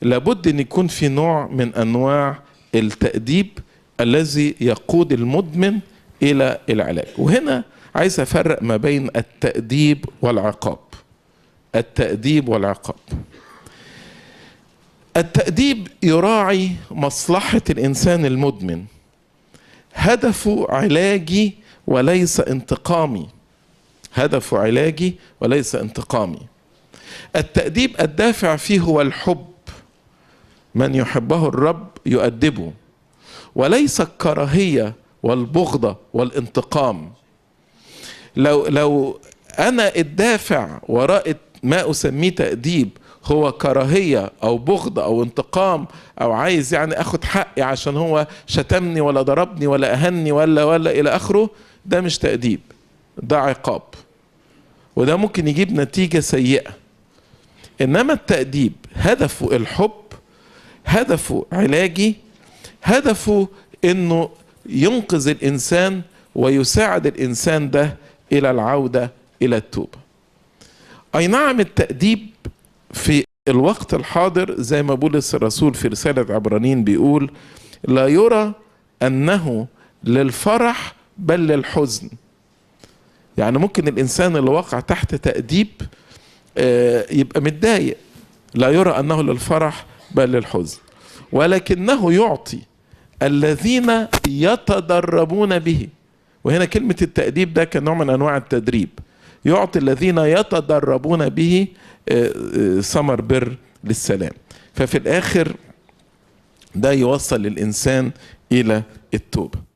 لابد ان يكون في نوع من انواع التأديب الذي يقود المدمن الى العلاج. وهنا عايز افرق ما بين التأديب والعقاب. التأديب والعقاب. التأديب يراعي مصلحة الإنسان المدمن، هدفه علاجي وليس انتقامي. هدفه علاجي وليس انتقامي. التأديب الدافع فيه هو الحب، من يحبه الرب يؤدبه، وليس الكراهية والبغضة والانتقام. لو أنا الدافع وراء ما أسميه تأديب هو كراهية أو بغض أو انتقام، أو عايز يعني أخد حقي عشان هو شتمني ولا ضربني ولا أهني ولا إلى آخره، ده مش تأديب، ده عقاب، وده ممكن يجيب نتيجة سيئة. إنما التأديب هدفه الحب، هدفه علاجي، هدفه إنه ينقذ الإنسان ويساعد الإنسان ده إلى العودة إلى التوبة. أي نعم التأديب في الوقت الحاضر زي ما بولس الرسول في رسالة عبرانيين بيقول لا يرى أنه للفرح بل للحزن. يعني ممكن الإنسان اللي وقع تحت تأديب يبقى متضايق، لا يرى أنه للفرح بل للحزن، ولكنه يعطي الذين يتدربون به. وهنا كلمة التأديب ده كنوع من أنواع التدريب، يعطي الذين يتدربون به ثمر بر للسلام. ففي الآخر ده يوصل الإنسان إلى التوبة.